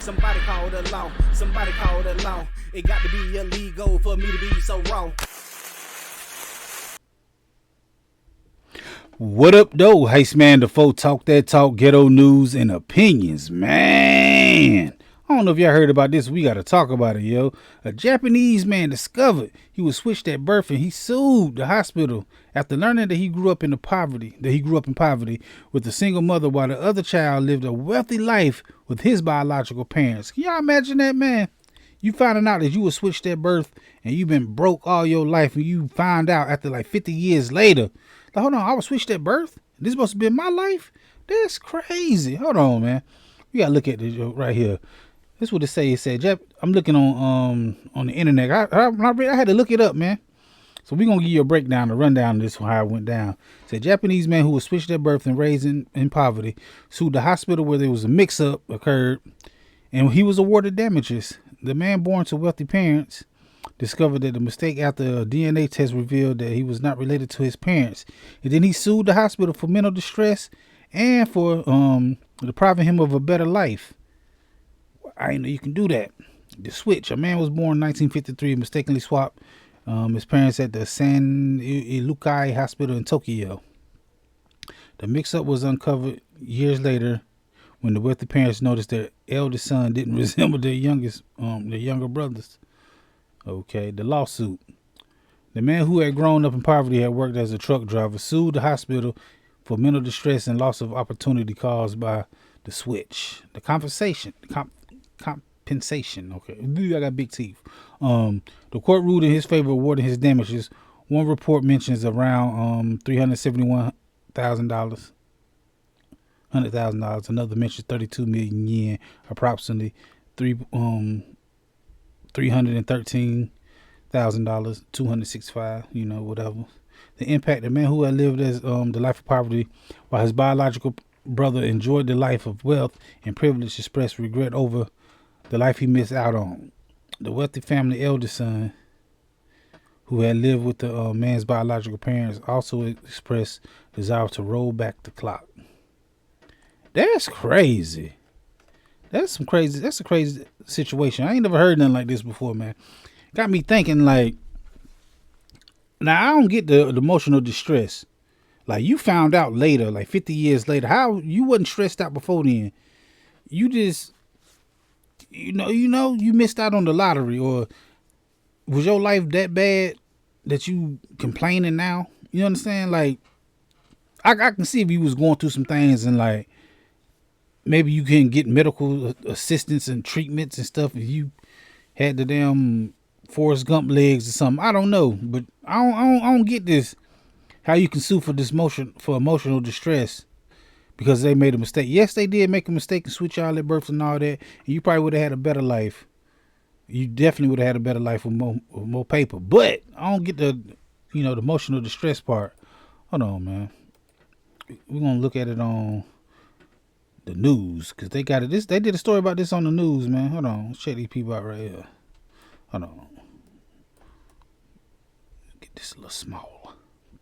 Somebody call the law. Somebody call the law. It got to be illegal for me to be so wrong. What up, though? Heist man, the Tawwwk talk that talk, ghetto news and opinions, man. I don't know if y'all heard about this. We got to talk about it, yo. A Japanese man discovered he was switched at birth, and he sued the hospital after learning that he grew up in poverty with a single mother, while the other child lived a wealthy life with his biological parents. Can y'all imagine that, man? You finding out that you were switched at birth and you've been broke all your life, and you find out after like 50 years later, like, hold on, I was switched at birth? This supposed to be my life? That's crazy. Hold on, man. We gotta look at this right here. This is what it say. It said, I'm looking on the internet. I had to look it up, man. So we're going to give you a breakdown, a rundown of this, how it went down. It said, Japanese man who was switched at birth and raised in poverty sued the hospital where there was a mix-up occurred, and he was awarded damages. The man, born to wealthy parents, discovered that the mistake after a DNA test revealed that he was not related to his parents. And then he sued the hospital for mental distress and for depriving him of a better life. I didn't know you can do that. The switch. A man was born in 1953, mistakenly swapped his parents at the San Ilukai Hospital in Tokyo. The mix-up was uncovered years later when the wealthy parents noticed their eldest son didn't resemble their younger brothers. Okay, the lawsuit. The man who had grown up in poverty had worked as a truck driver, sued the hospital for mental distress and loss of opportunity caused by the switch. The compensation. Okay, I got big teeth. The court ruled in his favor, awarding his damages. One report mentions around $371,000, $100,000. Another mentions 32 million yen, approximately $313,000, $265. Whatever. The impact: the man who had lived as the life of poverty, while his biological brother enjoyed the life of wealth and privilege, expressed regret over the life he missed out on. The wealthy family eldest son, who had lived with the man's biological parents, also expressed desire to roll back the clock. That's crazy. That's a crazy situation. I ain't never heard nothing like this before, man. Got me thinking, like, now I don't get the emotional distress. Like, you found out later, like 50 years later, how you wasn't stressed out before then. You just, you missed out on the lottery, or was your life that bad that you complaining now? You understand? Like, I can see if you was going through some things and like maybe you can get medical assistance and treatments and stuff if you had the damn Forrest Gump legs or something. I don't know, but I don't get this. How you can sue for emotional distress because they made a mistake. Yes, they did make a mistake and switch y'all at birth and all that. And you probably would have had a better life. You definitely would have had a better life with more paper. But I don't get the emotional distress part. Hold on, man. We're gonna look at it on the news because they got it. They did a story about this on the news, man. Hold on, let's check these people out right here. Hold on. Get this a little small.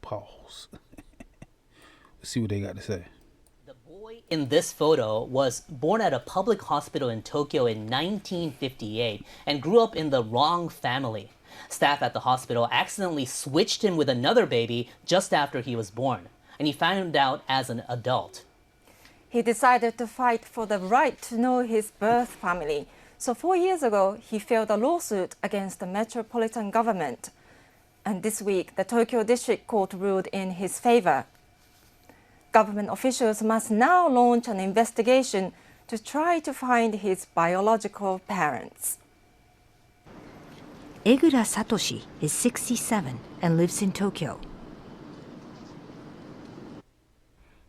Pause. Let's see what they got to say. The boy in this photo was born at a public hospital in Tokyo in 1958 and grew up in the wrong family. Staff at the hospital accidentally switched him with another baby just after he was born, and he found out as an adult. He decided to fight for the right to know his birth family. So 4 years ago, he filed a lawsuit against the metropolitan government. And this week, the Tokyo District Court ruled in his favor. Government officials must now launch an investigation to try to find his biological parents. Egura Satoshi is 67 and lives in Tokyo.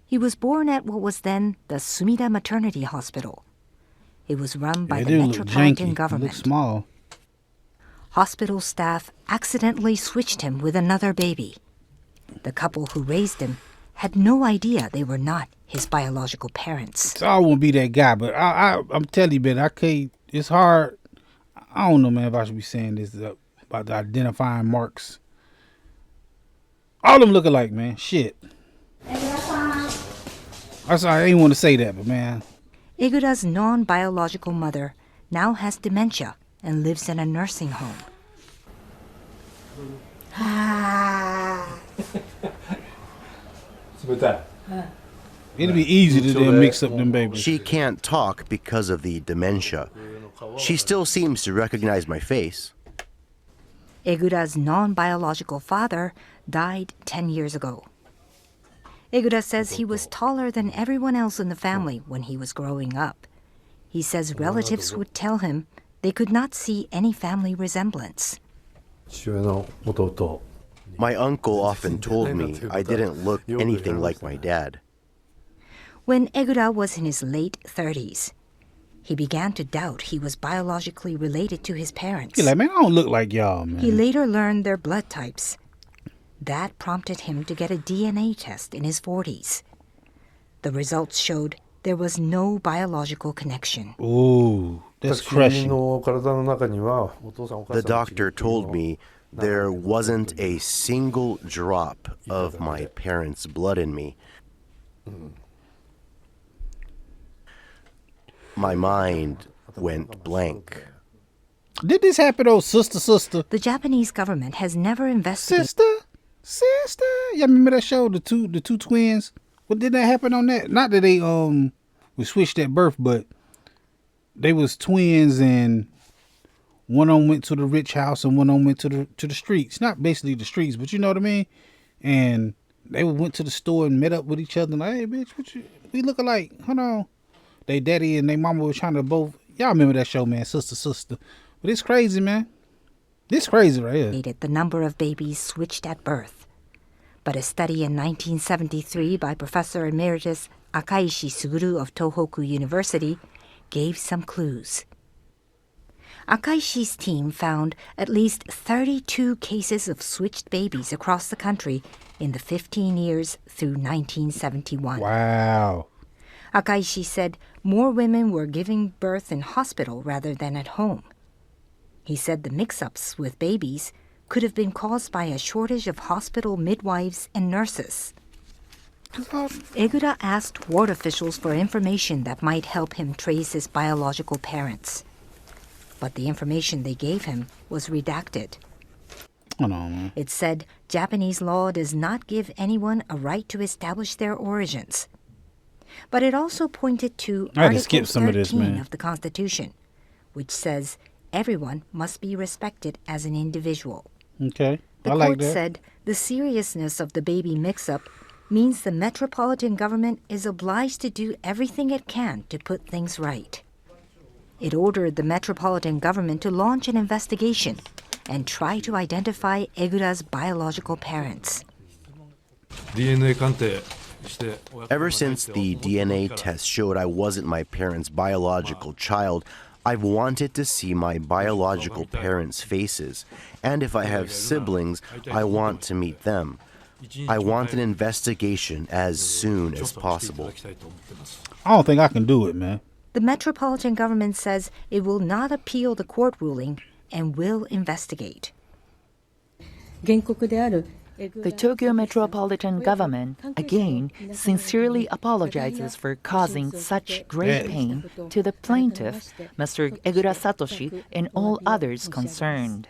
He was born at what was then the Sumida Maternity Hospital. It was run by the metropolitan government. It looked small. Hospital staff accidentally switched him with another baby. The couple who raised him had no idea they were not his biological parents. So I won't be that guy, but I'm telling you, man, I can't. It's hard. I don't know, man, if I should be saying this about the identifying marks. All of them look alike, man. Shit. I didn't want to say that, but man. Igura's non-biological mother now has dementia and lives in a nursing home. It'll be easy to then mix up them babies. She can't talk because of the dementia. She still seems to recognize my face. Egura's non-biological father died 10 years ago. Egura says he was taller than everyone else in the family when he was growing up. He says relatives would tell him they could not see any family resemblance. My uncle often told me I didn't look anything like my dad. When Egura was in his late 30s, he began to doubt he was biologically related to his parents. He's like, man, I don't look like y'all, man. He later learned their blood types. That prompted him to get a DNA test in his 40s. The results showed there was no biological connection. Ooh, that's crushing. The doctor told me there wasn't a single drop of my parents' blood in me. My mind went blank. Did this happen, though, sister? The Japanese government has never investigated. Sister? Y'all remember that show, the two twins? What did that happen on that? Not that they was switched at birth, but they was twins and one of them went to the rich house and one of them went to the streets. Not basically the streets, but you know what I mean? And they went to the store and met up with each other and like, hey bitch, we look alike. Hold on. They daddy and they mama was trying to both. Y'all remember that show, man, sister. But it's crazy, man. This crazy right here. The number of babies switched at birth. But a study in 1973 by Professor Emeritus Akaishi Suguru of Tawwwk University gave some clues. Akaishi's team found at least 32 cases of switched babies across the country in the 15 years through 1971. Wow. Akaishi said more women were giving birth in hospital rather than at home. He said the mix-ups with babies could have been caused by a shortage of hospital midwives and nurses. Egura asked ward officials for information that might help him trace his biological parents. But the information they gave him was redacted. Hold on, man. It said Japanese law does not give anyone a right to establish their origins. But it also pointed to Article 13 of the Constitution, which says everyone must be respected as an individual. Okay, the court said the seriousness of the baby mix-up means the metropolitan government is obliged to do everything it can to put things right. It ordered the metropolitan government to launch an investigation and try to identify Egura's biological parents. Ever since the DNA test showed I wasn't my parents' biological child, I've wanted to see my biological parents' faces, and if I have siblings, I want to meet them. I want an investigation as soon as possible. I don't think I can do it, man. The metropolitan government says it will not appeal the court ruling and will investigate. The Tokyo Metropolitan Government, again, sincerely apologizes for causing such great pain to the plaintiff, Mr. Egura Satoshi, and all others concerned.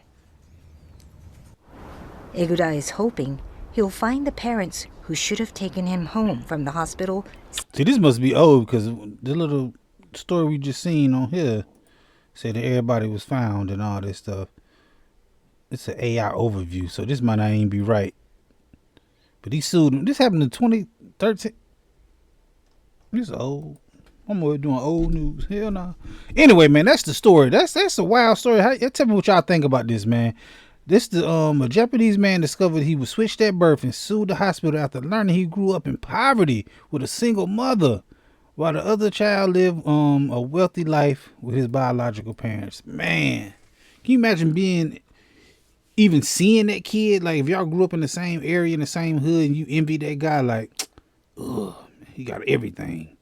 Egura is hoping he'll find the parents who should have taken him home from the hospital. See, this must be old because the little story we just seen on here said that everybody was found and all this stuff. It's an AI overview, so this might not even be right. But he sued him. This happened in 2013. This is old. I'm always doing old news. Hell no. Anyway, man, that's the story. That's a wild story. Tell me what y'all think about this, man. A Japanese man discovered he was switched at birth and sued the hospital after learning he grew up in poverty with a single mother, while the other child lived a wealthy life with his biological parents. Man, can you imagine even seeing that kid? Like, if y'all grew up in the same area, in the same hood, and you envy that guy, like, ugh, he got everything.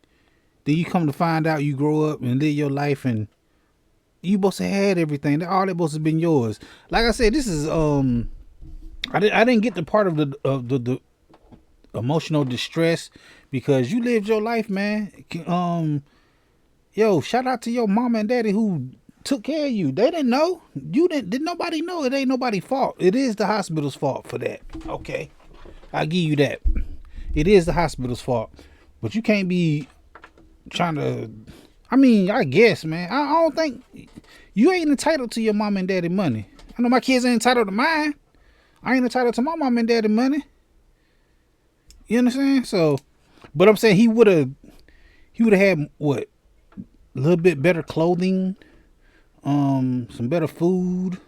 Then you come to find out you grow up and live your life and you supposed to have had everything. All that supposed to have been yours. Like I said, this is I didn't get the part of the emotional distress because you lived your life, man. Yo, shout out to your mama and daddy who took care of you. They didn't know. You didn't nobody know. It ain't nobody's fault. It is the hospital's fault for that. Okay. I'll give you that. It is the hospital's fault. But you can't be trying to, I mean, I guess, man. I don't think you ain't entitled to your mom and daddy money. I know my kids ain't entitled to mine. I ain't entitled to my mom and daddy money. You understand? So, but I'm saying he would have had what? A little bit better clothing, some better food,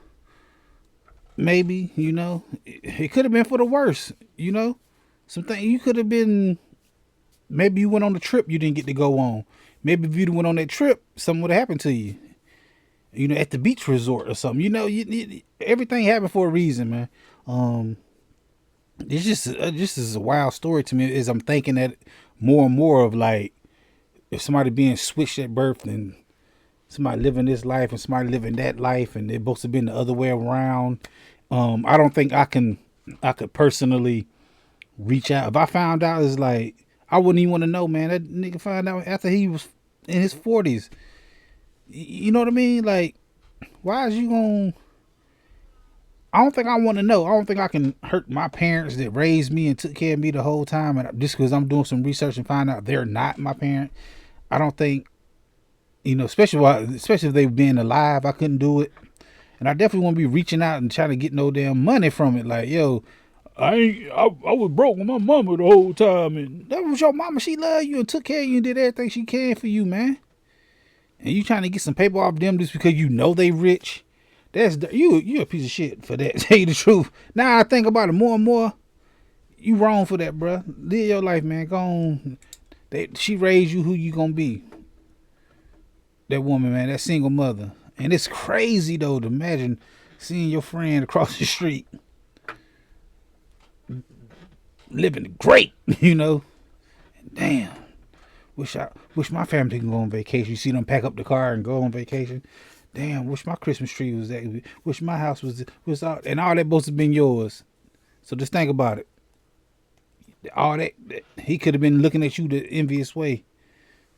maybe, you know. It could have been for the worse, you know. Something you could have been, maybe you went on the trip you didn't get to go on. Maybe if you went on that trip, something would have happened to you. You know, at the beach resort or something. You know, everything happened for a reason, man. It's just is a wild story to me as I'm thinking that more and more of like, if somebody being switched at birth and somebody living this life and somebody living that life and they're supposed to be the other way around. I don't think I could personally reach out. If I found out, it's like, I wouldn't even want to know, man. That nigga found out after he was in his 40s. You know what I mean? Like, why is you going to... I don't think I want to know. I don't think I can hurt my parents that raised me and took care of me the whole time. And just because I'm doing some research and find out they're not my parent, I don't think, you know, especially if they've been alive, I couldn't do it. And I definitely won't be reaching out and trying to get no damn money from it. Like, yo, I was broke with my mama the whole time, and that was your mama. She loved you and took care of you and did everything she can for you, man. And you trying to get some paper off them just because you know they rich. That's you a piece of shit for that. Tell you the truth. Now I think about it more and more. You wrong for that, bro. Live your life, man. Go on. She raised you who you gonna be. That woman, man. That single mother. And it's crazy though to imagine seeing your friend across the street living great, you know. Damn. Wish my family can go on vacation. You see them pack up the car and go on vacation. Damn, wish my Christmas tree was that. Wish my house was all, and all that supposed to have been yours. So just think about it. All that he could have been looking at you the envious way.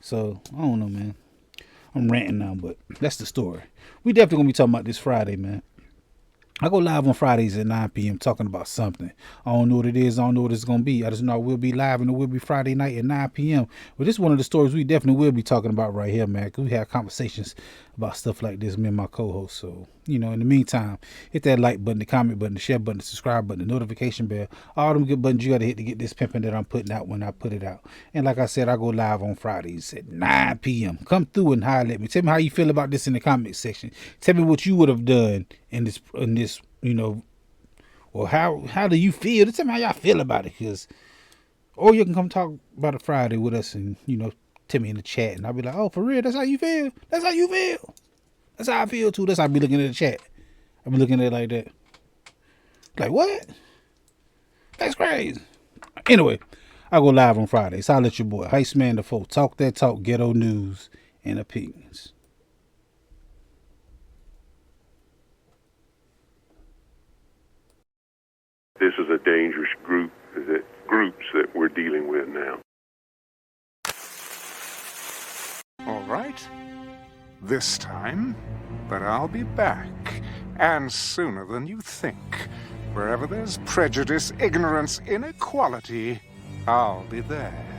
So I don't know, man. I'm ranting now, but that's the story. We definitely gonna be talking about this Friday, man. I go live on Fridays at 9 p.m. talking about something. I don't know what it is. I don't know what it's going to be. I just know I will be live and it will be Friday night at 9 p.m. But this is one of the stories we definitely will be talking about right here, man. Because we have conversations about stuff like this, me and my co-host. So, you know, in the meantime, hit that like button, the comment button, the share button, the subscribe button, the notification bell. All them good buttons you got to hit to get this pimping that I'm putting out when I put it out. And like I said, I go live on Fridays at 9 p.m. Come through and holler at me. Tell me how you feel about this in the comment section. Tell me what you would have done in this, you know, or how do you feel? Tell me how y'all feel about it, or you can come talk about it Friday with us and, you know, tell me in the chat and I'll be like, oh, for real, that's how you feel? That's how you feel? That's how I feel too. That's how I be looking at the chat. I be looking at it like that. Like, what? That's crazy. Anyway, I go live on Fridays. Holla at your boy, Heist Man the Folk. Talk that talk, ghetto news and opinions. This is a dangerous groups that we're dealing with now. All right. This time, but I'll be back, and sooner than you think. Wherever there's prejudice, ignorance, inequality, I'll be there.